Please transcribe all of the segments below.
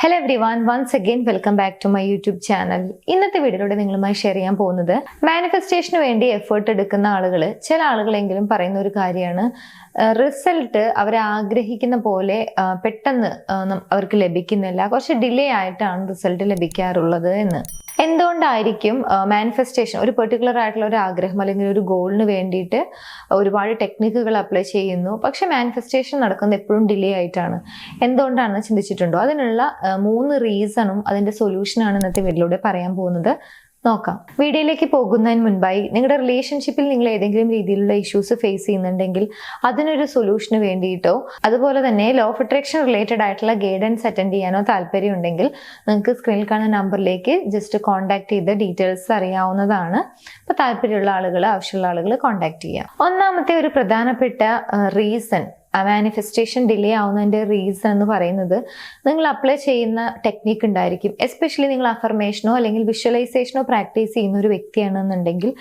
Hello everyone, once again welcome back to my YouTube channel. ഇന്നത്തെ വീഡിയോയിലൂടെ നിങ്ങളുമായി share ചെയ്യാൻ പോകുന്നത് മാനിഫെസ്റ്റേഷന് വേണ്ടി എഫേർട്ട് എടുക്കുന്ന ആളുകൾ, ചില ആളുകളെങ്കിലും പറയുന്ന ഒരു കാര്യമാണ് റിസൾട്ട് അവർ ആഗ്രഹിക്കുന്ന പോലെ പെട്ടെന്ന് അവർക്ക് ലഭിക്കുന്നില്ല, കുറച്ച് ഡിലേ ആയിട്ടാണ് റിസൾട്ട് ലഭിക്കാറുള്ളത് എന്ന്. എന്തുകൊണ്ടായിരിക്കും മാനിഫെസ്റ്റേഷൻ ഒരു പെർട്ടിക്കുലർ ആയിട്ടുള്ള ഒരു ആഗ്രഹം അല്ലെങ്കിൽ ഒരു ഗോളിന് വേണ്ടിയിട്ട് ഒരുപാട് ടെക്നിക്കുകൾ അപ്ലൈ ചെയ്യുന്നു, പക്ഷെ മാനിഫെസ്റ്റേഷൻ നടക്കുന്നത് എപ്പോഴും ഡിലേ ആയിട്ടാണ്? എന്തുകൊണ്ടാണെന്ന് ചിന്തിച്ചിട്ടുണ്ടോ? അതിനുള്ള 3 റീസണും അതിന്റെ സൊല്യൂഷനാണ് ഇന്നത്തെ വീഡിയോയിലൂടെ പറയാൻ പോകുന്നത്. നോക്കാം. വീഡിയോയിലേക്ക് പോകുന്നതിന് മുൻപായി നിങ്ങളുടെ റിലേഷൻഷിപ്പിൽ നിങ്ങൾ ഏതെങ്കിലും രീതിയിലുള്ള ഇഷ്യൂസ് ഫേസ് ചെയ്യുന്നുണ്ടെങ്കിൽ അതിനൊരു സൊല്യൂഷന് വേണ്ടിയിട്ടോ അതുപോലെ തന്നെ ലോ ഓഫ് അട്രാക്ഷൻ റിലേറ്റഡ് ആയിട്ടുള്ള ഗൈഡൻസ് അറ്റൻഡ് ചെയ്യാനോ താല്പര്യം ഉണ്ടെങ്കിൽ നിങ്ങൾക്ക് സ്ക്രീനിൽ കാണുന്ന നമ്പറിലേക്ക് ജസ്റ്റ് കോൺടാക്ട് ചെയ്ത് ഡീറ്റെയിൽസ് അറിയാവുന്നതാണ്. അപ്പോൾ താല്പര്യമുള്ള ആളുകൾ, ആവശ്യമുള്ള ആളുകൾ കോൺടാക്ട് ചെയ്യാം. ഒന്നാമത്തെ ഒരു പ്രധാനപ്പെട്ട റീസൺ മാനിഫെസ്റ്റേഷൻ ഡിലേ ആവുന്നതിൻ്റെ റീസൺ എന്ന് പറയുന്നത് നിങ്ങൾ അപ്ലൈ ചെയ്യുന്ന ടെക്നിക്ക് ഉണ്ടായിരിക്കും. എസ്പെഷ്യലി നിങ്ങൾ അഫർമേഷനോ അല്ലെങ്കിൽ വിഷ്വലൈസേഷനോ പ്രാക്ടീസ് ചെയ്യുന്ന ഒരു വ്യക്തിയാണെന്നുണ്ടെങ്കിൽ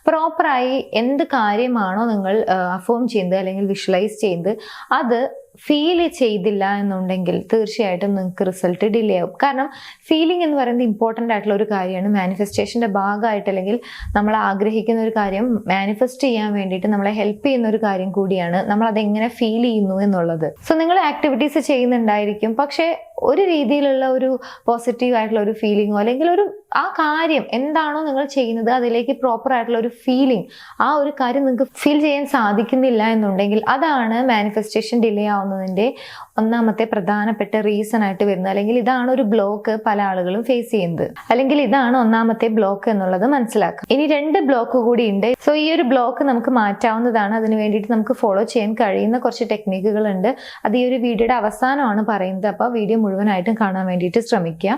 പ്രോപ്പറായി എന്ത് കാര്യമാണോ നിങ്ങൾ അഫേം ചെയ്യുന്നത് അല്ലെങ്കിൽ വിഷ്വലൈസ് ചെയ്യുന്നത് അത് ഫീൽ ചെയ്തില്ല എന്നുണ്ടെങ്കിൽ തീർച്ചയായിട്ടും നിങ്ങൾക്ക് റിസൾട്ട് ഡിലേ ആവും. കാരണം ഫീലിംഗ് എന്ന് പറയുന്നത് ഇമ്പോർട്ടൻ്റ് ആയിട്ടുള്ള ഒരു കാര്യമാണ്. മാനിഫെസ്റ്റേഷൻ്റെ ഭാഗമായിട്ട് അല്ലെങ്കിൽ നമ്മൾ ആഗ്രഹിക്കുന്ന ഒരു കാര്യം മാനിഫെസ്റ്റ് ചെയ്യാൻ വേണ്ടിയിട്ട് നമ്മളെ ഹെൽപ്പ് ചെയ്യുന്ന ഒരു കാര്യം കൂടിയാണ് നമ്മൾ അതെങ്ങനെ ഫീൽ ചെയ്യുന്നു എന്നുള്ളത്. സോ നിങ്ങൾ ആക്ടിവിറ്റീസ് ചെയ്യുന്നുണ്ടായിരിക്കും, പക്ഷേ ഒരു രീതിയിലുള്ള ഒരു പോസിറ്റീവ് ആയിട്ടുള്ള ഒരു ഫീലിങ്ങോ അല്ലെങ്കിൽ ആ കാര്യം എന്താണോ നിങ്ങൾ ചെയ്യുന്നത് അതിലേക്ക് പ്രോപ്പർ ആയിട്ടുള്ള ഒരു ഫീലിംഗ്, ആ ഒരു കാര്യം നിങ്ങൾക്ക് ഫീൽ ചെയ്യാൻ സാധിക്കുന്നില്ല എന്നുണ്ടെങ്കിൽ അതാണ് മാനിഫെസ്റ്റേഷൻ ഡിലേ ആവുന്നതിൻ്റെ ഒന്നാമത്തെ പ്രധാനപ്പെട്ട റീസൺ ആയിട്ട് വരുന്നത്. അല്ലെങ്കിൽ ഇതാണ് ഒരു ബ്ലോക്ക് പല ആളുകളും ഫേസ് ചെയ്യുന്നത്, അല്ലെങ്കിൽ ഇതാണ് ഒന്നാമത്തെ ബ്ലോക്ക് എന്നുള്ളത് മനസ്സിലാക്കുക. ഇനി 2 ബ്ലോക്ക് കൂടി ഉണ്ട്. സോ ഈ ഒരു ബ്ലോക്ക് നമുക്ക് മാറ്റാവുന്നതാണ്. അതിന് വേണ്ടിയിട്ട് നമുക്ക് ഫോളോ ചെയ്യാൻ കഴിയുന്ന കുറച്ച് ടെക്നിക്കുകൾ ഉണ്ട്. അത് ഈ ഒരു വീഡിയോയുടെ അവസാനമാണ് പറയുന്നത്, അപ്പോൾ വീഡിയോ മുഴുവനായിട്ടും കാണാൻ വേണ്ടിയിട്ട് ശ്രമിക്കുക.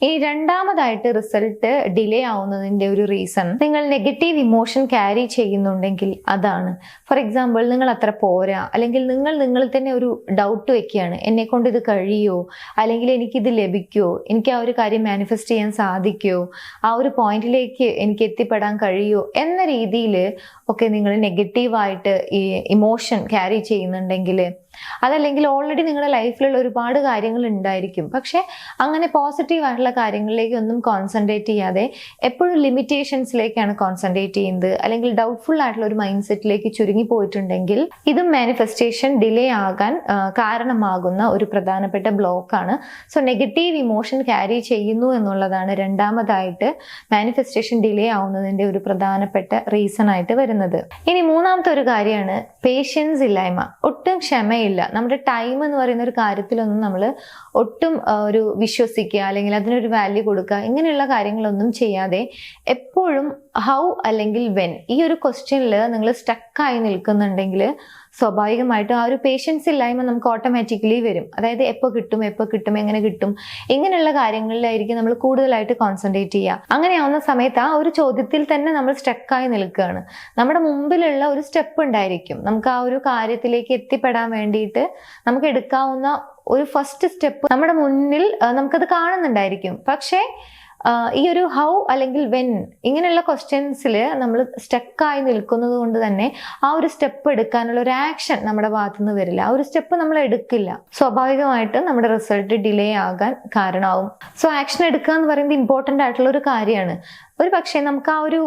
ഇനി രണ്ടാമതായിട്ട് റിസൾട്ട് ഡിലേ ആവുന്നതിൻ്റെ ഒരു റീസൺ നിങ്ങൾ നെഗറ്റീവ് ഇമോഷൻ ക്യാരി ചെയ്യുന്നുണ്ടെങ്കിൽ അതാണ്. ഫോർ എക്സാമ്പിൾ, നിങ്ങൾ അത്ര പോരാ, അല്ലെങ്കിൽ നിങ്ങൾ തന്നെ ഒരു ഡൗട്ട് വെക്കുകയാണ്, എന്നെ കൊണ്ട് ഇത് കഴിയുമോ, അല്ലെങ്കിൽ എനിക്കിത് ലഭിക്കുമോ, എനിക്ക് ആ ഒരു കാര്യം മാനിഫെസ്റ്റ് ചെയ്യാൻ സാധിക്കുമോ, ആ ഒരു പോയിന്റിലേക്ക് എനിക്ക് എത്തിപ്പെടാൻ കഴിയുമോ എന്ന രീതിയിൽ ഒക്കെ നിങ്ങൾ നെഗറ്റീവായിട്ട് ഈ ഇമോഷൻ ക്യാരി ചെയ്യുന്നുണ്ടെങ്കിൽ, അതല്ലെങ്കിൽ ഓൾറെഡി നിങ്ങളുടെ ലൈഫിലുള്ള ഒരുപാട് കാര്യങ്ങൾ ഉണ്ടായിരിക്കും, പക്ഷെ അങ്ങനെ പോസിറ്റീവ് ആയിട്ടുള്ള കാര്യങ്ങളിലേക്ക് ഒന്നും കോൺസെൻട്രേറ്റ് ചെയ്യാതെ എപ്പോഴും ലിമിറ്റേഷൻസിലേക്കാണ് കോൺസെൻട്രേറ്റ് ചെയ്യുന്നത്, അല്ലെങ്കിൽ ഡൗട്ട്ഫുൾ ആയിട്ടുള്ള ഒരു മൈൻഡ് സെറ്റിലേക്ക് ചുരുങ്ങി പോയിട്ടുണ്ടെങ്കിൽ ഇതും മാനിഫെസ്റ്റേഷൻ ഡിലേ ആകാൻ കാരണമാകുന്ന ഒരു പ്രധാനപ്പെട്ട ബ്ലോക്കാണ്. സോ നെഗറ്റീവ് ഇമോഷൻ ക്യാരി ചെയ്യുന്നു എന്നുള്ളതാണ് രണ്ടാമതായിട്ട് മാനിഫെസ്റ്റേഷൻ ഡിലേ ആവുന്നതിൻ്റെ ഒരു പ്രധാനപ്പെട്ട റീസൺ ആയിട്ട് വരുന്നത്. ഇനി മൂന്നാമത്തെ ഒരു കാര്യമാണ് പേഷ്യൻസ് ഇല്ലായ്മ, ഒട്ടും ക്ഷമയില്ല. നമ്മുടെ ടൈം എന്ന് പറയുന്ന ഒരു കാര്യത്തിലൊന്നും നമ്മൾ ഒട്ടും ഒരു വിശ്വസിക്കുക അല്ലെങ്കിൽ അതിനൊരു വാല്യൂ കൊടുക്കുക ഇങ്ങനെയുള്ള കാര്യങ്ങളൊന്നും ചെയ്യാതെ എപ്പോഴും ഹൗ അല്ലെങ്കിൽ വെൻ ഈ ഒരു ക്വസ്റ്റ്യനിൽ നിങ്ങൾ സ്റ്റക്കായി നിൽക്കുന്നുണ്ടെങ്കിൽ സ്വാഭാവികമായിട്ടും ആ ഒരു പേഷ്യൻസ് ഇല്ലായ്മ നമുക്ക് ഓട്ടോമാറ്റിക്കലി വരും. അതായത് എപ്പോൾ കിട്ടും, എങ്ങനെ കിട്ടും, ഇങ്ങനെയുള്ള കാര്യങ്ങളിലായിരിക്കും നമ്മൾ കൂടുതലായിട്ട് കോൺസെൻട്രേറ്റ് ചെയ്യുക. അങ്ങനെയാവുന്ന സമയത്ത് ആ ഒരു ചോദ്യത്തിൽ തന്നെ നമ്മൾ സ്റ്റക്കായി നിൽക്കുകയാണ്. നമ്മുടെ മുമ്പിലുള്ള ഒരു സ്റ്റെപ്പ് ഉണ്ടായിരിക്കും, നമുക്ക് ആ ഒരു കാര്യത്തിലേക്ക് എത്തിപ്പെടാൻ വേണ്ടിയിട്ട് നമുക്ക് എടുക്കാവുന്ന ഒരു ഫസ്റ്റ് സ്റ്റെപ്പ് നമ്മുടെ മുന്നിൽ നമുക്കത് കാണുന്നുണ്ടായിരിക്കും. പക്ഷേ ഈ ഒരു ഹൗ അല്ലെങ്കിൽ വെൻ ഇങ്ങനെയുള്ള ക്വസ്റ്റ്യൻസിൽ നമ്മൾ സ്റ്റക്കായി നിൽക്കുന്നത് കൊണ്ട് തന്നെ ആ ഒരു സ്റ്റെപ്പ് എടുക്കാനുള്ള ഒരു ആക്ഷൻ നമ്മുടെ ഭാഗത്തു നിന്ന് വരില്ല, ആ ഒരു സ്റ്റെപ്പ് നമ്മൾ എടുക്കില്ല. സ്വാഭാവികമായിട്ടും നമ്മുടെ റിസൾട്ട് ഡിലേ ആകാൻ കാരണമാവും. സോ ആക്ഷൻ എടുക്കുക എന്ന് പറയുന്നത് ഇമ്പോർട്ടൻ്റ് ആയിട്ടുള്ള ഒരു കാര്യമാണ്. ഒരു പക്ഷേ നമുക്ക് ആ ഒരു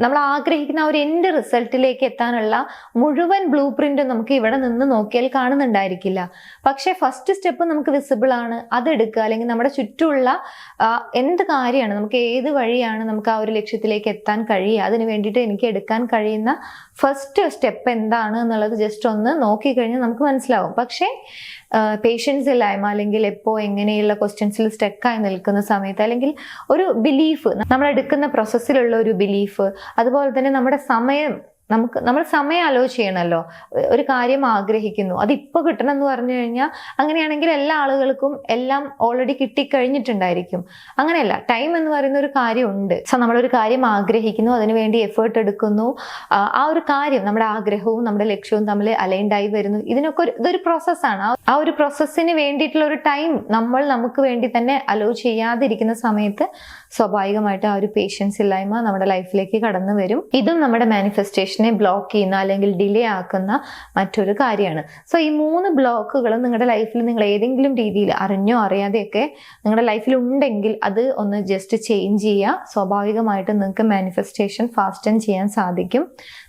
നമ്മൾ ആഗ്രഹിക്കുന്ന ആ ഒരു എൻഡ് റിസൾട്ടിലേക്ക് എത്താനുള്ള മുഴുവൻ ബ്ലൂ പ്രിന്റും നമുക്ക് ഇവിടെ നിന്ന് നോക്കിയാൽ കാണുന്നുണ്ടായിരിക്കില്ല. പക്ഷേ ഫസ്റ്റ് സ്റ്റെപ്പ് നമുക്ക് വിസിബിൾ ആണ്, അതെടുക്കുക. അല്ലെങ്കിൽ നമ്മുടെ ചുറ്റുമുള്ള എന്ത് കാര്യമാണ്, നമുക്ക് ഏത് വഴിയാണ് നമുക്ക് ആ ഒരു ലക്ഷ്യത്തിലേക്ക് എത്താൻ കഴിയുക, അതിന് വേണ്ടിയിട്ട് എനിക്ക് എടുക്കാൻ കഴിയുന്ന ഫസ്റ്റ് സ്റ്റെപ്പ് എന്താണ് എന്നുള്ളത് ജസ്റ്റ് ഒന്ന് നോക്കിക്കഴിഞ്ഞാൽ നമുക്ക് മനസ്സിലാവും. പക്ഷേ പേഷ്യൻസ് ഇല്ലായ്മ അല്ലെങ്കിൽ എപ്പോൾ എങ്ങനെയുള്ള ക്വസ്റ്റ്യൻസിൽ സ്റ്റക്കായി നിൽക്കുന്ന സമയത്ത്, അല്ലെങ്കിൽ ഒരു ബിലീഫ്, നമ്മൾ എടുക്കുന്ന പ്രോസസ്സിലുള്ള ഒരു ബിലീഫ്, അതുപോലെ തന്നെ നമ്മുടെ സമയം, നമ്മൾ സമയം ആലോചിച്ച് ചെയ്യണമല്ലോ. ഒരു കാര്യം ആഗ്രഹിക്കുന്നു, അതിപ്പോൾ കിട്ടണം എന്ന് പറഞ്ഞു കഴിഞ്ഞാൽ അങ്ങനെയാണെങ്കിൽ എല്ലാ ആളുകൾക്കും എല്ലാം ഓൾറെഡി കിട്ടിക്കഴിഞ്ഞിട്ടുണ്ടായിരിക്കും. അങ്ങനെയല്ല, ടൈം എന്ന് പറയുന്ന ഒരു കാര്യമുണ്ട്. സോ നമ്മളൊരു കാര്യം ആഗ്രഹിക്കുന്നു, അതിനുവേണ്ടി എഫേർട്ട് എടുക്കുന്നു, ആ ഒരു കാര്യം, നമ്മുടെ ആഗ്രഹവും നമ്മുടെ ലക്ഷ്യവും തമ്മിൽ അലൈൻഡ് ആയി വരുന്നു. ഇതിനൊക്കെ ഇതൊരു പ്രോസസ്സാണ്. ആ ഒരു പ്രോസസ്സിന് വേണ്ടിയിട്ടുള്ള ഒരു ടൈം നമ്മൾ നമുക്ക് വേണ്ടി തന്നെ അലോ ചെയ്യാതിരിക്കുന്ന സമയത്ത് സ്വാഭാവികമായിട്ട് ആ ഒരു പേഷ്യൻസ് ഇല്ലായ്മ നമ്മുടെ ലൈഫിലേക്ക് കടന്നു വരും. ഇതും നമ്മുടെ മാനിഫെസ്റ്റേഷൻ മാനിഫെസ്റ്റേഷനെ ബ്ലോക്ക് ചെയ്യുന്ന അല്ലെങ്കിൽ ഡിലേ ആക്കുന്ന മറ്റൊരു കാര്യമാണ്. സോ ഈ 3 ബ്ലോക്കുകൾ നിങ്ങളുടെ ലൈഫിൽ നിങ്ങൾ ഏതെങ്കിലും രീതിയിൽ അറിഞ്ഞോ അറിയാതെയൊക്കെ നിങ്ങളുടെ ലൈഫിൽ ഉണ്ടെങ്കിൽ അത് ഒന്ന് ജസ്റ്റ് ചേഞ്ച് ചെയ്യുക. സ്വാഭാവികമായിട്ട് നിങ്ങൾക്ക് മാനിഫെസ്റ്റേഷൻ ഫാസ്റ്റ് ചെയ്യാൻ സാധിക്കും.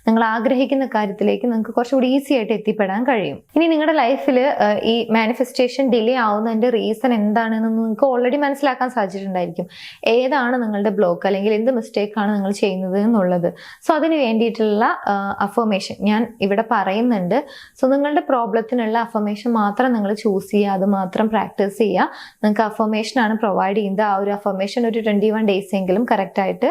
നിങ്ങൾ ആഗ്രഹിക്കുന്ന കാര്യത്തിലേക്ക് നിങ്ങൾക്ക് കുറച്ചുകൂടി ഈസി ആയിട്ട് എത്തിപ്പെടാൻ കഴിയും. ഇനി നിങ്ങളുടെ ലൈഫിൽ ഈ മാനിഫെസ്റ്റേഷൻ ഡിലേ ആവുന്നതിന്റെ റീസൺ എന്താണെന്ന് നിങ്ങൾക്ക് ഓൾറെഡി മനസ്സിലാക്കാൻ സാധിച്ചിട്ടുണ്ടായിരിക്കും. ഏതാണ് നിങ്ങളുടെ ബ്ലോക്ക് അല്ലെങ്കിൽ എന്ത് മിസ്റ്റേക്കാണ് നിങ്ങൾ ചെയ്യുന്നത് എന്നുള്ളത്. സോ അതിന് വേണ്ടിയിട്ടുള്ള അഫർമേഷൻ ഞാൻ ഇവിടെ പറയുന്നുണ്ട്. സോ നിങ്ങളുടെ പ്രോബ്ലത്തിനുള്ള അഫർമേഷൻ മാത്രം നിങ്ങൾ ചൂസ് ചെയ്യുക, അത് മാത്രം പ്രാക്ടീസ് ചെയ്യുക. നിങ്ങൾക്ക് അഫർമേഷൻ ആണ് പ്രൊവൈഡ് ചെയ്യുന്നത്. ആ ഒരു അഫർമേഷൻ ഒരു 21 ഡേയ്സ് എങ്കിലും കറക്റ്റായിട്ട്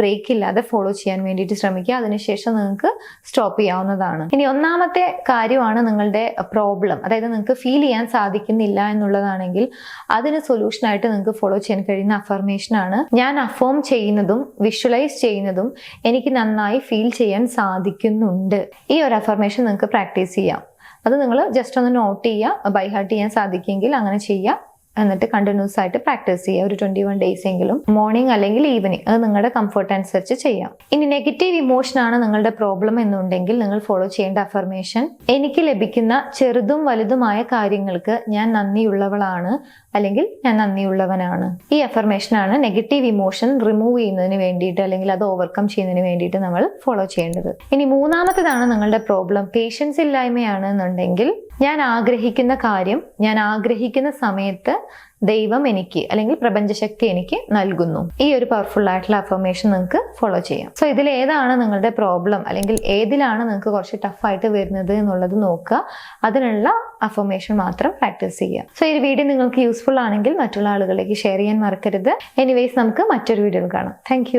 ബ്രേക്ക് ഇല്ലാതെ ഫോളോ ചെയ്യാൻ വേണ്ടിയിട്ട് ശ്രമിക്കുക. അതിനുശേഷം നിങ്ങൾക്ക് സ്റ്റോപ്പ് ചെയ്യാവുന്നതാണ്. ഇനി ഒന്നാമത്തെ കാര്യമാണ് നിങ്ങളുടെ പ്രോബ്ലം, അതായത് നിങ്ങൾക്ക് ഫീൽ ചെയ്യാൻ സാധിക്കുന്നില്ല എന്നുള്ളതാണെങ്കിൽ അതിന് സൊല്യൂഷൻ ആയിട്ട് നിങ്ങൾക്ക് ഫോളോ ചെയ്യാൻ കഴിയുന്ന അഫർമേഷൻ ആണ്, ഞാൻ അഫേം ചെയ്യുന്നതും വിഷ്വലൈസ് ചെയ്യുന്നതും എനിക്ക് നന്നായി ഫീൽ ചെയ്യാൻ സാധിക്കുന്നുണ്ട്. ഈ ഒരു അഫർമേഷൻ നിങ്ങൾക്ക് പ്രാക്ടീസ് ചെയ്യാം. അത് നിങ്ങൾ ജസ്റ്റ് ഒന്ന് നോട്ട് ചെയ്യുക. ബൈ ഹാർട്ട് ചെയ്യാൻ സാധിക്കുമെങ്കിൽ അങ്ങനെ ചെയ്യുക. എന്നിട്ട് കണ്ടിന്യൂസ് ആയിട്ട് പ്രാക്ടീസ് ചെയ്യുക. ഒരു 21 ഡേയ്സ് എങ്കിലും മോർണിംഗ് അല്ലെങ്കിൽ ഈവനിങ്, അത് നിങ്ങളുടെ കംഫർട്ട് അനുസരിച്ച് ചെയ്യാം. ഇനി നെഗറ്റീവ് ഇമോഷൻ ആണ് നിങ്ങളുടെ പ്രോബ്ലം എന്നുണ്ടെങ്കിൽ നിങ്ങൾ ഫോളോ ചെയ്യേണ്ട അഫർമേഷൻ, എനിക്ക് ലഭിക്കുന്ന ചെറുതും വലുതുമായ കാര്യങ്ങൾക്ക് ഞാൻ നന്ദിയുള്ളവളാണ് അല്ലെങ്കിൽ ഞാൻ നന്ദിയുള്ളവനാണ്. ഈ അഫർമേഷൻ ആണ് നെഗറ്റീവ് ഇമോഷൻ റിമൂവ് ചെയ്യുന്നതിന് വേണ്ടിയിട്ട് അല്ലെങ്കിൽ അത് ഓവർകം ചെയ്യുന്നതിന് വേണ്ടിയിട്ട് നമ്മൾ ഫോളോ ചെയ്യേണ്ടത്. ഇനി മൂന്നാമത്തേതാണ് നിങ്ങളുടെ പ്രോബ്ലം പേഷ്യൻസ് ഇല്ലായ്മയാണ് എന്നുണ്ടെങ്കിൽ, ഞാൻ ആഗ്രഹിക്കുന്ന കാര്യം ഞാൻ ആഗ്രഹിക്കുന്ന സമയത്ത് ദൈവം എനിക്ക് അല്ലെങ്കിൽ പ്രപഞ്ചശക്തി എനിക്ക് നൽകുന്നു. ഈ ഒരു പവർഫുൾ ആയിട്ടുള്ള അഫർമേഷൻ നിങ്ങൾക്ക് ഫോളോ ചെയ്യാം. സോ ഇതിൽ ഏതാണ് നിങ്ങളുടെ പ്രോബ്ലം അല്ലെങ്കിൽ ഏതിലാണ് നിങ്ങൾക്ക് കുറച്ച് ടഫായിട്ട് വരുന്നത് എന്നുള്ളത് നോക്കുക. അതിനുള്ള അഫർമേഷൻ മാത്രം പ്രാക്ടീസ് ചെയ്യുക. സോ ഈ വീഡിയോ നിങ്ങൾക്ക് യൂസ്ഫുൾ ആണെങ്കിൽ മറ്റുള്ള ആളുകളിലേക്ക് ഷെയർ ചെയ്യാൻ മറക്കരുത്. എനിവേസ് നമുക്ക് മറ്റൊരു വീഡിയോയിൽ കാണാം. താങ്ക്